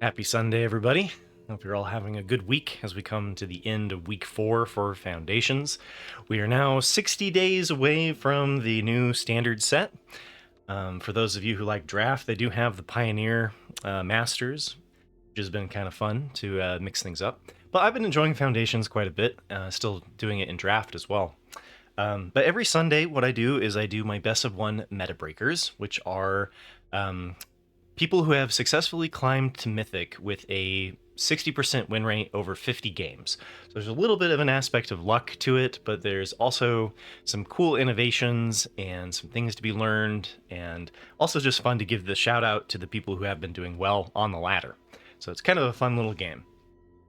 Happy Sunday, everybody. Hope you're all having a good week as we come to the end of week 4 for Foundations. We are now 60 days away from the new standard set. For those of you who like draft, they do have the Pioneer Masters, which has been kind of fun to mix things up. But I've been enjoying Foundations quite a bit, still doing it in draft as well. But every Sunday, what I do is I do my best of 1 meta breakers, which are people who have successfully climbed to Mythic with a 60% win rate over 50 games. So there's a little bit of an aspect of luck to it, but there's also some cool innovations and some things to be learned, and also just fun to give the shout out to the people who have been doing well on the ladder. So it's kind of a fun little game.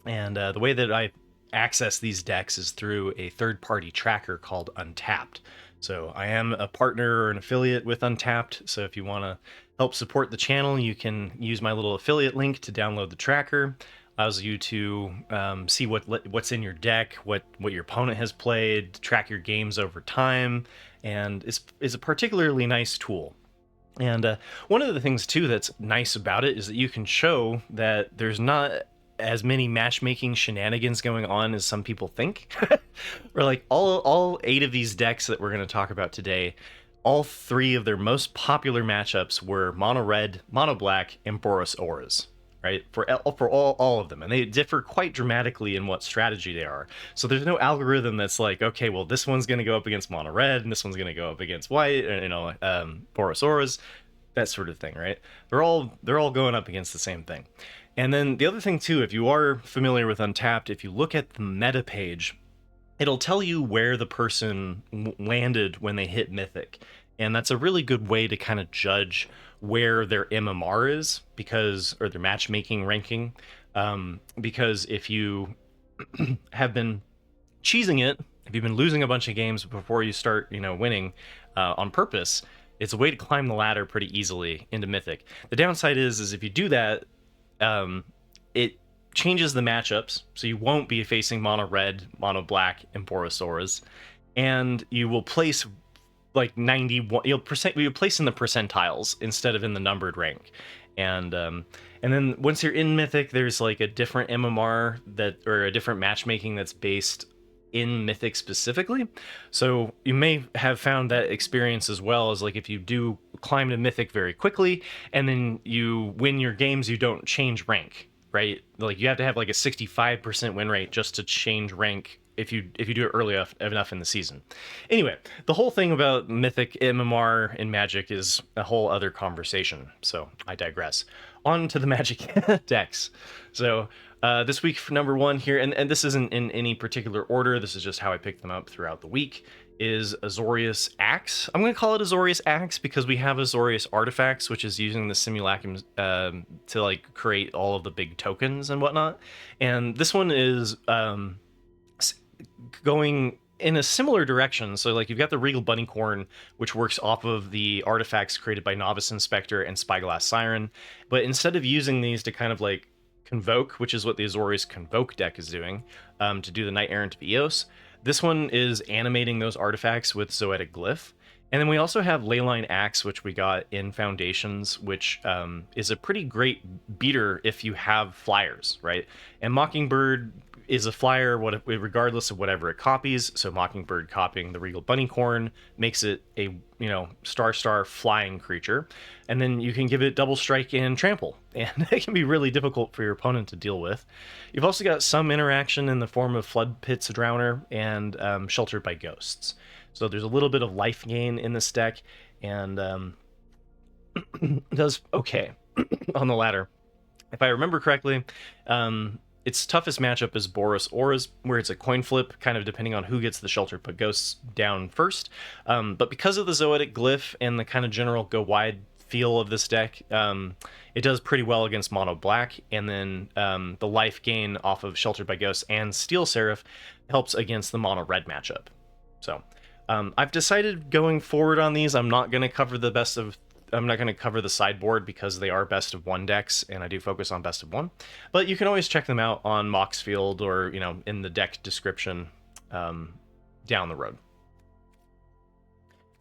And the way that I access these decks is through a third-party tracker called Untapped. So I am a partner or an affiliate with Untapped, so if you want to help support the channel, you can use my little affiliate link to download the tracker. Allows you to see what's in your deck, what your opponent has played, track your games over time, and is a particularly nice tool. And one of the things too that's nice about it is that you can show that there's not as many matchmaking shenanigans going on as some people think. Or like all 8 of these decks that we're going to talk about today, all 3 of their most popular matchups were mono red, mono black, and Boros auras, right? For all of them, and they differ quite dramatically in what strategy they are. So there's no algorithm that's like, okay, well this one's going to go up against mono red, and this one's going to go up against white, Boros auras, that sort of thing, right? They're all going up against the same thing. And then the other thing too, if you are familiar with Untapped, if you look at the meta page, it'll tell you where the person landed when they hit Mythic. And that's a really good way to kind of judge where their MMR is, or their matchmaking ranking. Because if you have been cheesing it, if you've been losing a bunch of games before you start, winning on purpose, it's a way to climb the ladder pretty easily into Mythic. The downside is if you do that, it changes the matchups, so you won't be facing mono red, mono black, and Borosaurus, and you will place like 91. You'll place in the percentiles instead of in the numbered rank, and then once you're in Mythic, there's like a different MMR or a different matchmaking that's based in Mythic specifically. So you may have found that experience as well, as like if you do climb to Mythic very quickly and then you win your games, you don't change rank, right? Like you have to have like a 65% win rate just to change rank if you do it early enough in the season. Anyway, the whole thing about Mythic MMR in Magic is a whole other conversation, so I digress. On to the Magic decks. So this week for number 1 here, and this isn't in any particular order, this is just how I picked them up throughout the week, is Azorius Axe. I'm going to call it Azorius Axe because we have Azorius Artifacts, which is using the simulacrum to like create all of the big tokens and whatnot. And this one is going in a similar direction. So like you've got the Regal Bunnycorn, which works off of the artifacts created by Novice Inspector and Spyglass Siren. But instead of using these to kind of like Convoke, which is what the Azorius Convoke deck is doing, to do the Knight Errant of Eos, this one is animating those artifacts with Zoetic Glyph. And then we also have Leyline Axe, which we got in Foundations, which is a pretty great beater if you have flyers, right? And Mockingbird is a flyer regardless of whatever it copies. So Mockingbird copying the Regal Bunnycorn makes it a star flying creature, and then you can give it double strike and trample, and it can be really difficult for your opponent to deal with. You've also got some interaction in the form of Flood Pit's Drowner and Sheltered by Ghosts. So there's a little bit of life gain in this deck, and does okay on the ladder. If I remember correctly, its toughest matchup is Boros Auras, where it's a coin flip, kind of depending on who gets the Sheltered by Ghosts down first. But because of the Zoetic Glyph and the kind of general go wide feel of this deck, it does pretty well against mono black, and then the life gain off of Sheltered by Ghosts and Steel Seraph helps against the mono red matchup. So I've decided going forward on these, I'm not going to cover the sideboard because they are best of 1 decks, and I do focus on best of 1. But you can always check them out on Moxfield or, in the deck description down the road.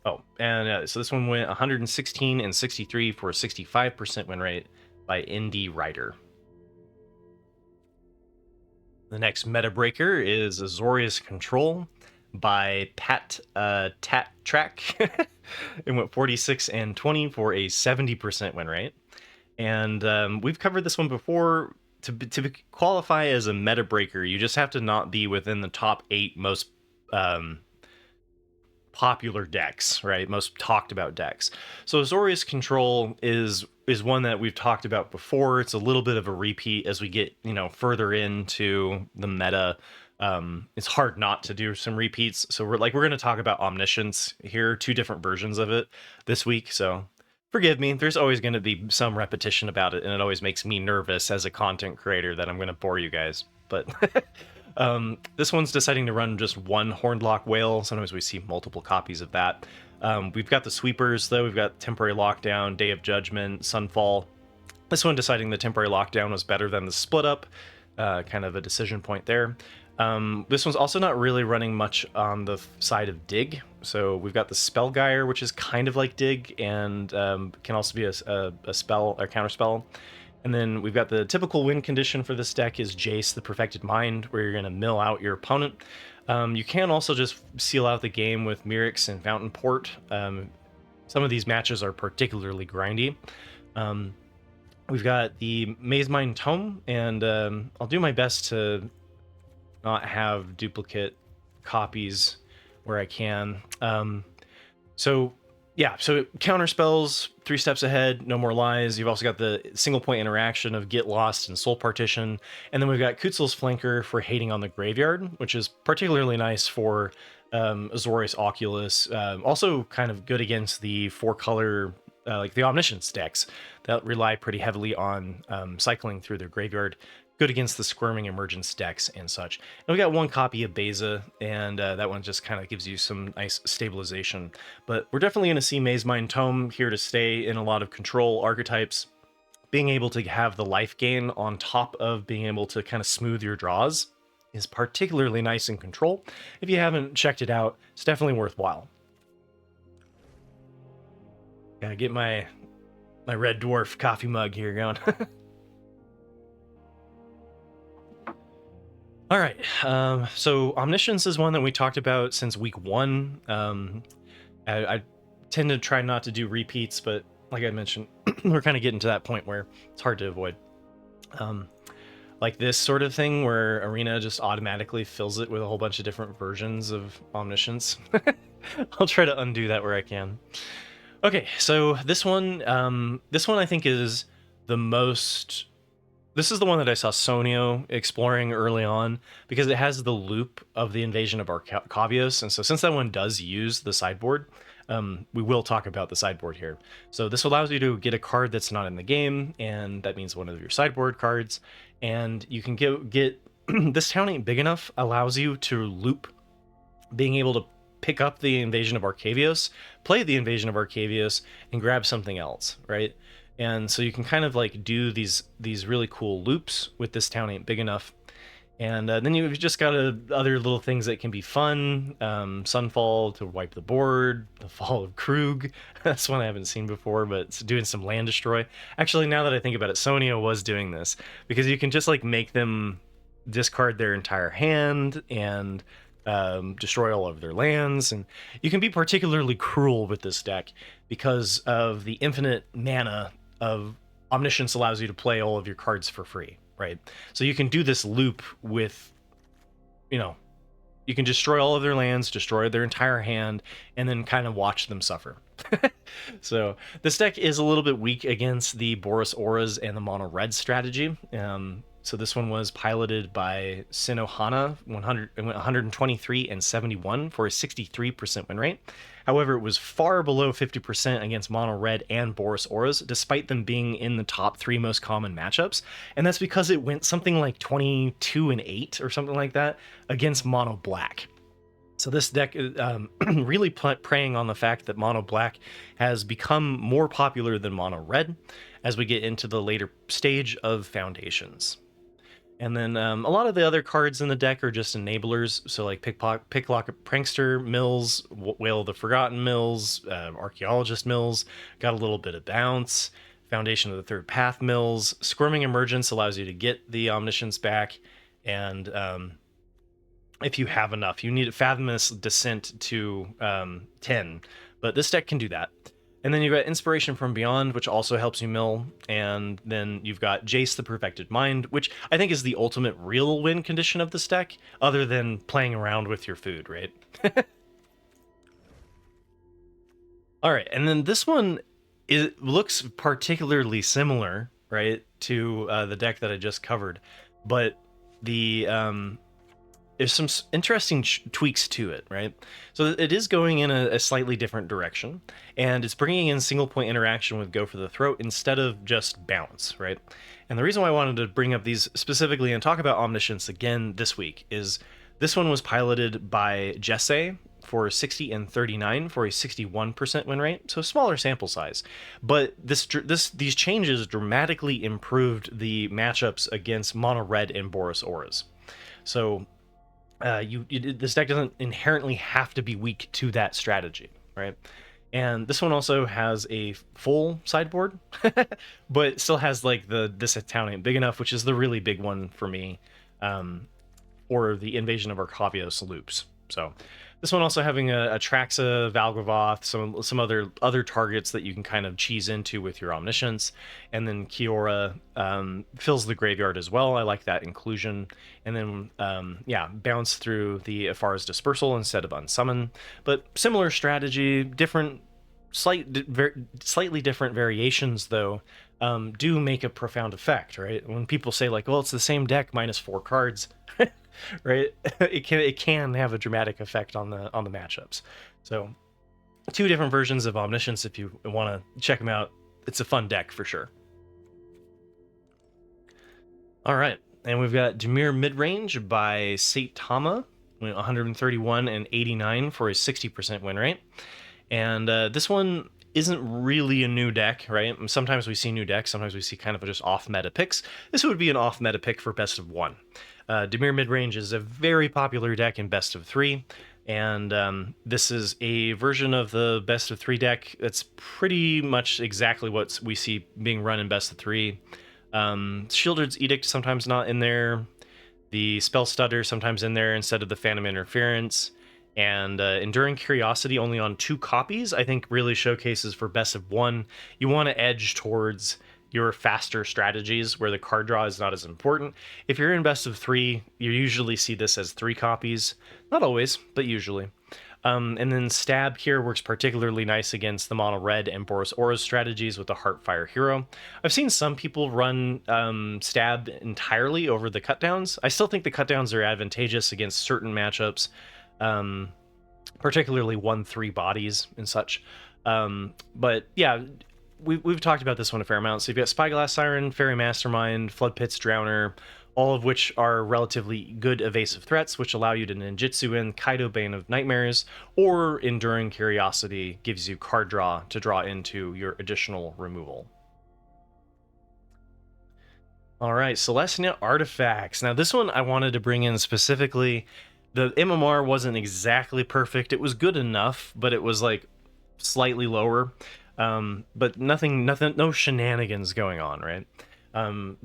Oh, and so this one went 116 and 63 for a 65% win rate by ND Rider. The next meta breaker is Azorius Control by Pat Tat Track. It went 46 and 20 for a 70% win rate. And we've covered this one before. To qualify as a meta breaker, you just have to not be within the top 8 most popular decks, right? Most talked about decks. So Azorius Control is one that we've talked about before. It's a little bit of a repeat as we get, further into the meta. It's hard not to do some repeats. So we're going to talk about Omniscience here, 2 different versions of it this week. So forgive me, there's always going to be some repetition about it, and it always makes me nervous as a content creator that I'm going to bore you guys. But this one's deciding to run just one Hornlock Whale. Sometimes we see multiple copies of that. We've got the sweepers, though. We've got Temporary Lockdown, Day of Judgment, Sunfall. This one deciding the Temporary Lockdown was better than the Split Up. Kind of a decision point there. This one's also not really running much on the side of Dig. So we've got the Spellgyre, which is kind of like Dig, and can also be a spell or counter spell. And then we've got the typical win condition for this deck is Jace, the Perfected Mind, where you're going to mill out your opponent. You can also just seal out the game with Mirix and Fountain Port. Some of these matches are particularly grindy. We've got the Maze Mind Tome, and I'll do my best to not have copies where I can. So counter spells, 3 steps ahead, no more lies. You've also got the single point interaction of Get Lost and Soul Partition. And then we've got Kutzel's Flanker for hating on the graveyard, which is particularly nice for Azorius Oculus. Also kind of good against the 4-color, like the Omniscience decks that rely pretty heavily on cycling through their graveyard. Good against the Squirming Emergence decks and such. And we got 1 copy of Beza, and that one just kind of gives you some nice stabilization. But we're definitely going to see Maze Mind Tome here to stay in a lot of control archetypes. Being able to have the life gain on top of being able to kind of smooth your draws is particularly nice in control. If you haven't checked it out, it's definitely worthwhile. Gotta get my Red Dwarf coffee mug here going. All right, so Omniscience is one that we talked about since week 1. I tend to try not to do repeats, but like I mentioned, we're kind of getting to that point where it's hard to avoid. Like this sort of thing where Arena just automatically fills it with a whole bunch of different versions of Omniscience. I'll try to undo that where I can. Okay, so this one I think is the most... This is the one that I saw Sonio exploring early on because it has the loop of the Invasion of Arcavios. And so since that one does use the sideboard, we will talk about the sideboard here. So this allows you to get a card that's not in the game, and that means one of your sideboard cards. And you can get this town ain't big enough allows you to loop, being able to pick up the Invasion of Arcavios, play the Invasion of Arcavios, and grab something else, right? And so you can kind of like do these really cool loops with this town ain't big enough. And then you've just got other little things that can be fun. Sunfall to wipe the board, the Fall of Krug. That's one I haven't seen before, but it's doing some land destroy. Actually, now that I think about it, Sonia was doing this because you can just like make them discard their entire hand and destroy all of their lands. And you can be particularly cruel with this deck because of the infinite mana of Omniscience allows you to play all of your cards for free, right? So you can do this loop with, you can destroy all of their lands, destroy their entire hand, and then kind of watch them suffer. So this deck is a little bit weak against the Boros Auras and the Mono Red strategy. So this one was piloted by Sinohana, 123 and 71 for a 63% win rate. However, it was far below 50% against Mono Red and Boros Auras, despite them being in the top 3 most common matchups. And that's because it went something like 22 and 8 or something like that against Mono Black. So this deck is really preying on the fact that Mono Black has become more popular than Mono Red as we get into the later stage of Foundations. And then a lot of the other cards in the deck are just enablers. So like Picklock Prankster, Mills, Whale of the Forgotten Mills, Archaeologist Mills, got a little bit of bounce. Foundation of the Third Path Mills. Squirming Emergence allows you to get the Omniscience back. And if you have enough, you need Fathomless Descent to 10, but this deck can do that. And then you've got Inspiration from Beyond, which also helps you mill. And then you've got Jace the Perfected Mind, which I think is the ultimate real win condition of this deck, other than playing around with your food, right? All right, and then this one looks particularly similar, right, to the deck that I just covered, but the there's some interesting tweaks to it, right? So it is going in a slightly different direction, and it's bringing in single point interaction with Go for the Throat instead of just bounce, right? And the reason why I wanted to bring up these specifically and talk about Omniscience again this week is this one was piloted by Jesse for 60 and 39 for a 61% win rate, so smaller sample size. But these changes dramatically improved the matchups against Mono Red and Boros Auras. So this deck doesn't inherently have to be weak to that strategy, right? And this one also has a full sideboard, but still has like this town ain't big enough, which is the really big one for me, or the Invasion of Arcavios loops. So this one also having a Traxa, Valgavoth, some other targets that you can kind of cheese into with your Omniscience, and then Kiora fills the graveyard as well. I like that inclusion. And then yeah, bounce through the Afara's Dispersal instead of Unsummon, but similar strategy, slightly different variations though. Do make a profound effect, right? When people say like, well, it's the same deck minus 4 cards, right? It can have a dramatic effect on the matchups. So 2 different versions of Omniscience if you want to check them out. It's a fun deck for sure. All right, and we've got Dimir Midrange by Saitama, 131 and 89 for a 60% win rate. And this one isn't really a new deck, right? Sometimes we see new decks, sometimes we see kind of just off-meta picks. This would be an off-meta pick for best of 1. Dimir Midrange is a very popular deck in best of 3, and this is a version of the best of 3 deck that's pretty much exactly what we see being run in best of 3. Shieldred's Edict sometimes not in there, the Spell Stutter sometimes in there instead of the Phantom Interference, and Enduring Curiosity only on 2 copies, I think really showcases for best of 1. You want to edge towards your faster strategies where the card draw is not as important. If you're in best of 3, you usually see this as 3 copies. Not always, but usually. And then Stab here works particularly nice against the Mono Red and Boros Auras strategies with the Heartfire Hero. I've seen some people run Stab entirely over the cutdowns. I still think the cutdowns are advantageous against certain matchups, particularly 1/3 bodies and such. But yeah, we've talked about this one a fair amount. So you've got Spyglass Siren, Fairy Mastermind, Flood Pits Drowner, all of which are relatively good evasive threats, which allow you to ninjutsu in Kaido Bane of Nightmares, or Enduring Curiosity gives you card draw to draw into your additional removal. All right, Selesnya Artifacts. Now this one I wanted to bring in specifically. The MMR wasn't exactly perfect. It was good enough, but it was like slightly lower. But nothing, no shenanigans going on, right?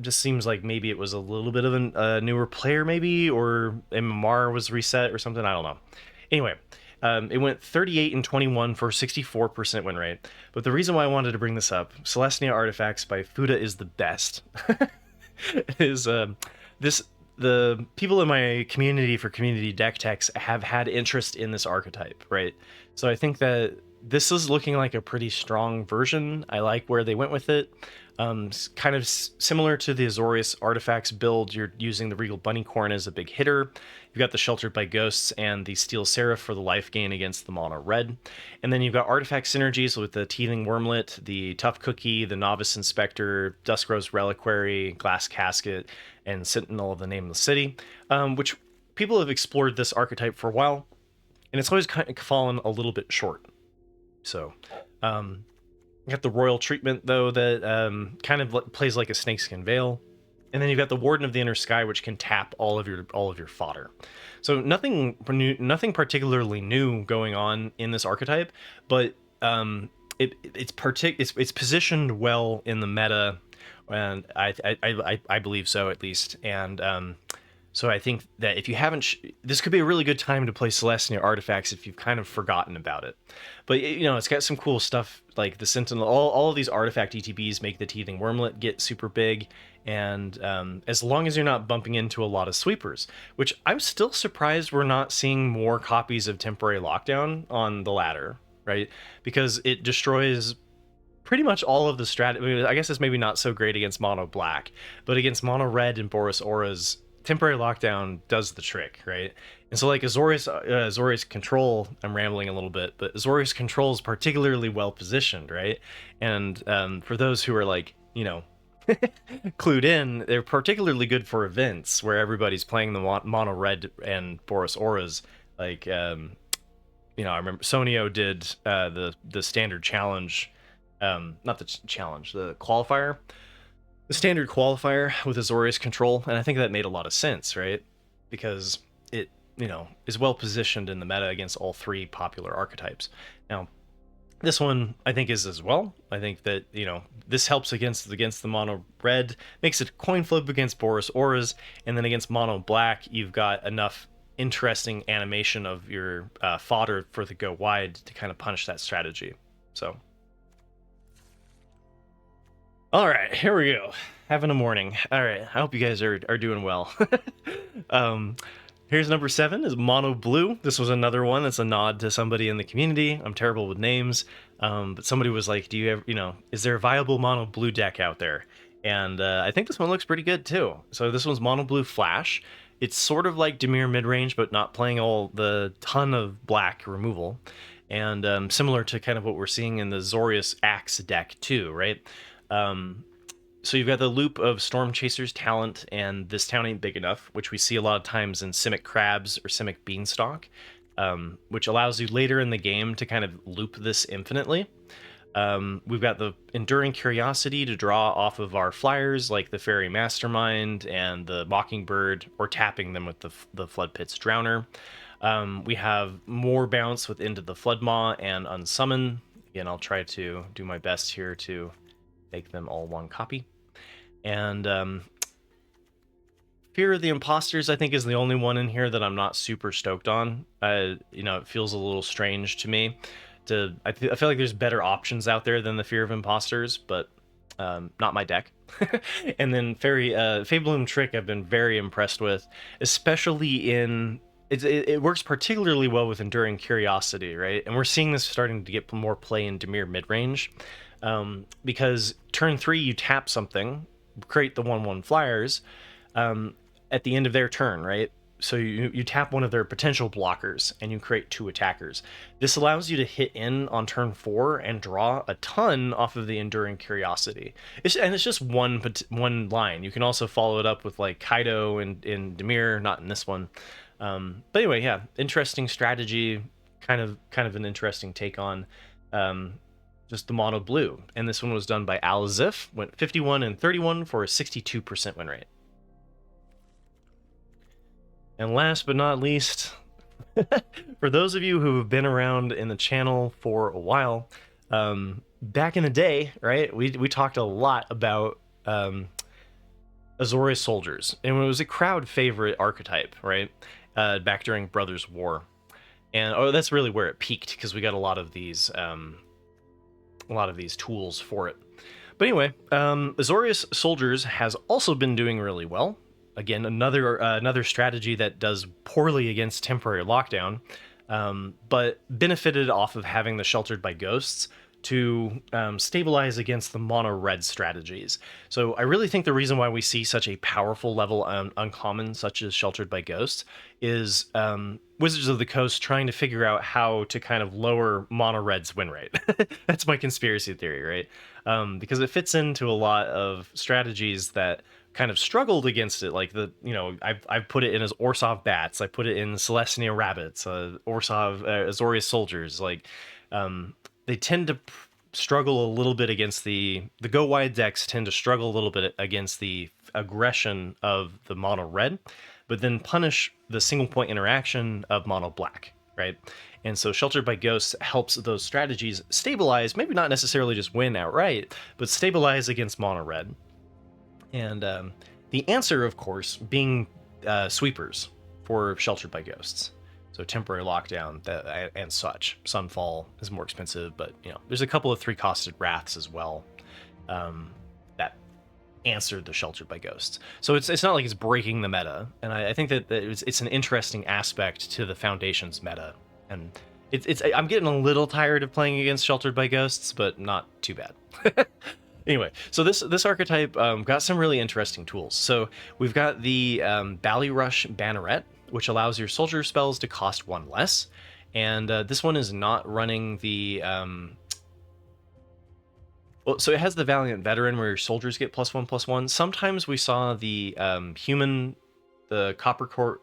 Just seems like maybe it was a little bit of a newer player, maybe, or MMR was reset or something. I don't know. Anyway, it went 38 and 21 for 64% win rate. But the reason why I wanted to bring this up, Selesnya Artifacts by Fuda is the best. The people in my community for community deck techs have had interest in this archetype, right? So I think that this is looking like a pretty strong version. I like where they went with it. Kind of similar to the Azorius Artifacts build, you're using the Regal Bunnycorn as a big hitter. You've got the Sheltered by Ghosts and the Steel Seraph for the life gain against the Mono Red. And then you've got artifact synergies with the Teething Wormlet, the Tough Cookie, the Novice Inspector, Duskrose Reliquary, Glass Casket, and Sentinel of the Nameless City, which people have explored this archetype for a while, and it's always kind of fallen a little bit short. So, you got the Royal Treatment, though, that kind of plays like a Snakeskin Veil. And then you've got the Warden of the Inner Sky, which can tap all of your fodder. So nothing particularly new going on in this archetype, but it's positioned well in the meta, and I believe so at least. And So I think that if you haven't, this could be a really good time to play Selesnya Artifacts if you've kind of forgotten about it. But you know, it's got some cool stuff like the Sentinel. All of these artifact ETBs make the Teething Wormlet get super big, and as long as you're not bumping into a lot of sweepers, which I'm still surprised we're not seeing more copies of Temporary Lockdown on the ladder, right? Because it destroys pretty much all of the strat. I mean, I guess it's maybe not so great against mono black, but against mono red and Boros Auras, Temporary Lockdown does the trick, right? And so like Azorius Control, I'm rambling a little bit, but Azorius Control is particularly well positioned, right? And for those who are like, you know, clued in, they're particularly good for events where everybody's playing the mono red and Boros Auras. Like, you know, I remember Sonio did the standard challenge, not the challenge, the qualifier. The standard qualifier with Azorius Control, and I think that made a lot of sense, right? Because it, you know, is well positioned in the meta against all three popular archetypes. Now, this one I think is as well. I think that, you know, this helps against the mono red, makes it coin flip against Boros Auras, and then against mono black, you've got enough interesting animation of your fodder for the go wide to kind of punish that strategy. So. All right, here we go. Having a morning. All right, I hope you guys are doing well. Here's number 7 is Mono Blue. This was another one that's a nod to somebody in the community. I'm terrible with names, but somebody was like, "Do you ever, you know, is there a viable Mono Blue deck out there?" And I think this one looks pretty good too. So this one's Mono Blue Flash. It's sort of like Dimir Midrange, but not playing all the ton of black removal, and similar to kind of what we're seeing in the Azorius Axe deck too, right? So you've got the loop of Storm Chaser's talent and This Town Ain't Big Enough, which we see a lot of times in Simic Crabs or Simic Beanstalk, which allows you later in the game to kind of loop this infinitely. We've got the Enduring Curiosity to draw off of our flyers, like the Fairy Mastermind and the Mockingbird, or tapping them with the Flood Pit's Drowner. We have more bounce with Into the Floodmaw and Unsummon. Again, I'll try to do my best here to make them all one copy. And Fear of the Imposters, I think, is the only one in here that I'm not super stoked on. You know, it feels a little strange to me. I feel like there's better options out there than the Fear of Imposters, but not my deck. And then Fabloom Trick I've been very impressed with, especially in... It works particularly well with Enduring Curiosity, right? And we're seeing this starting to get more play in Dimir Midrange. Because turn 3 you tap something, create the 1/1 flyers at the end of their turn, right? So you tap one of their potential blockers and you create 2 attackers. This allows you to hit in on turn 4 and draw a ton off of the Enduring Curiosity. It's just one line. You can also follow it up with like Kaido in Dimir, not in this one. But anyway, yeah, interesting strategy, kind of an interesting take on just the mono blue. And this one was done by Alzif, went 51 and 31 for a 62% win rate. And last but not least, for those of you who have been around in the channel for a while, back in the day, right, we talked a lot about Azorius Soldiers, and it was a crowd favorite archetype, right, back during Brothers War. And that's really where it peaked, because we got a lot of these tools for it. But anyway, Azorius Soldiers has also been doing really well. Again, another strategy that does poorly against Temporary Lockdown, but benefited off of having the Sheltered by Ghosts to stabilize against the mono red strategies. So I really think the reason why we see such a powerful level uncommon such as Sheltered by Ghosts is Wizards of the Coast trying to figure out how to kind of lower mono red's win rate. That's my conspiracy theory, right? Because it fits into a lot of strategies that kind of struggled against it, like I've put it in as Orsov Bats, I put it in Selesnya Rabbits, Azorius Soldiers. Like they tend to struggle a little bit against the go wide decks tend to struggle a little bit against the aggression of the mono red, but then punish the single point interaction of mono black, right? And so Sheltered by Ghosts helps those strategies stabilize, maybe not necessarily just win outright, but stabilize against mono red. And the answer, of course, being sweepers for Sheltered by Ghosts. So temporary lockdown and such. Sunfall is more expensive, but there's a couple of 3-costed Wraths as well that answered the Sheltered by Ghosts. So it's not like it's breaking the meta, and I think that it's an interesting aspect to the Foundation's meta. And I'm getting a little tired of playing against Sheltered by Ghosts, but not too bad. Anyway, so this archetype got some really interesting tools. So we've got the Ballyrush Banneret, which allows your soldier spells to cost 1 less. And this one is not running the... Well, so it has the Valiant Veteran where your soldiers get +1/+1. Sometimes we saw the Copper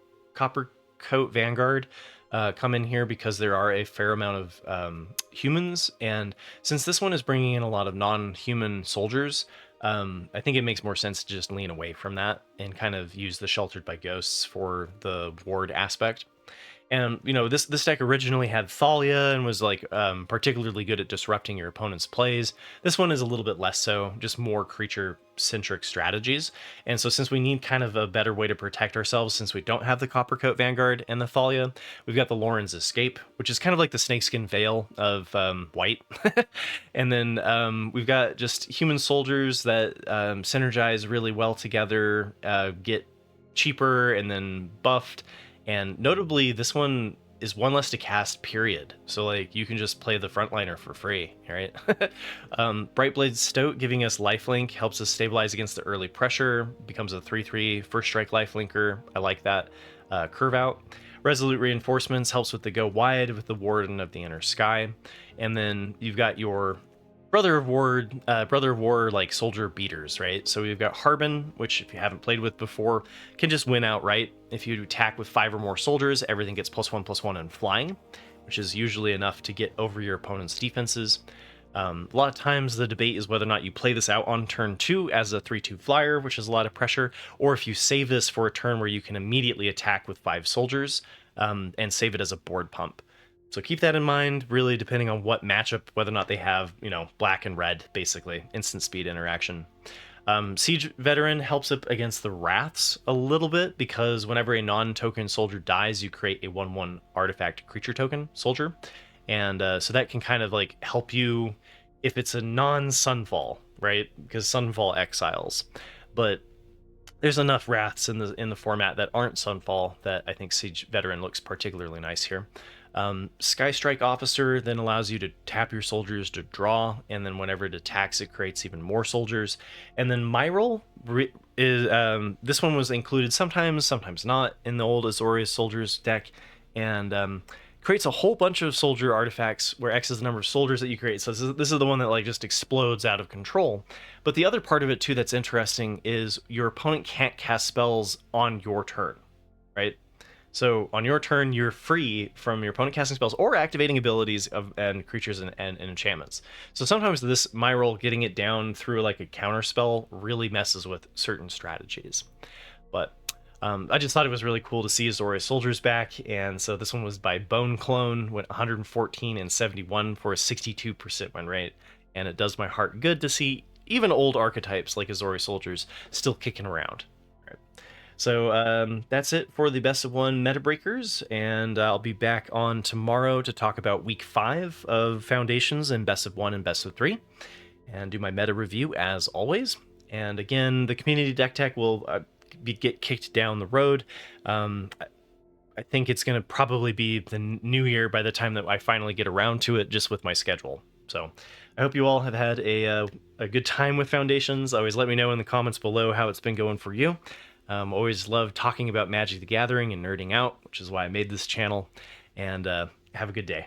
Coat Vanguard come in here because there are a fair amount of humans, and since this one is bringing in a lot of non-human soldiers, I think it makes more sense to just lean away from that and kind of use the Sheltered by Ghosts for the ward aspect. And this deck originally had Thalia and was like particularly good at disrupting your opponent's plays. This one is a little bit less so, just more creature-centric strategies. And so since we need kind of a better way to protect ourselves, since we don't have the Coppercoat Vanguard and the Thalia, we've got the Lauren's Escape, which is kind of like the Snakeskin Veil of white. And then we've got just human soldiers that synergize really well together, get cheaper and then buffed. And notably, this one is 1 less to cast, period. So like you can just play the frontliner for free, right? Brightblade Stoat giving us lifelink, helps us stabilize against the early pressure, becomes a 3/3 first strike lifelinker. I like that. Curve Out. Resolute Reinforcements helps with the go wide with the Warden of the Inner Sky. And then you've got your Brother of War like soldier beaters, right? So we've got Harbin, which if you haven't played with before, can just win outright. If you attack with 5 or more soldiers, everything gets +1/+1 and flying, which is usually enough to get over your opponent's defenses. A lot of times the debate is whether or not you play this out on turn 2 as a 3/2 flyer, which is a lot of pressure, or if you save this for a turn where you can immediately attack with 5 soldiers and save it as a board pump. So keep that in mind, really depending on what matchup, whether or not they have, black and red, basically, instant speed interaction. Siege Veteran helps up against the Wraths a little bit, because whenever a non-token soldier dies, you create a 1/1 artifact creature token soldier. And so that can kind of like help you if it's a non-Sunfall, right? Because Sunfall exiles. But there's enough Wraths in the format that aren't Sunfall that I think Siege Veteran looks particularly nice here. Sky Strike Officer then allows you to tap your soldiers to draw, and then whenever it attacks, it creates even more soldiers. And then Myral is this one was included sometimes not in the old Azorius Soldiers deck, and creates a whole bunch of soldier artifacts where X is the number of soldiers that you create. So this is the one that like just explodes out of control. But the other part of it too that's interesting is your opponent can't cast spells on your turn, right? So on your turn, you're free from your opponent casting spells or activating abilities and creatures and enchantments. So sometimes this Myral getting it down through like a counter spell really messes with certain strategies. But I just thought it was really cool to see Azorius Soldiers back, and so this one was by Bone Clone, went 114 and 71 for a 62% win rate, and it does my heart good to see even old archetypes like Azorius Soldiers still kicking around. So that's it for the Best of 1 Meta Breakers, and I'll be back on tomorrow to talk about Week 5 of Foundations and Best of 1 and Best of 3, and do my meta review as always. And again, the community deck tech will get kicked down the road. I think it's going to probably be the new year by the time that I finally get around to it, just with my schedule. So I hope you all have had a good time with Foundations. Always let me know in the comments below how it's been going for you. Always love talking about Magic the Gathering and nerding out, which is why I made this channel, and have a good day.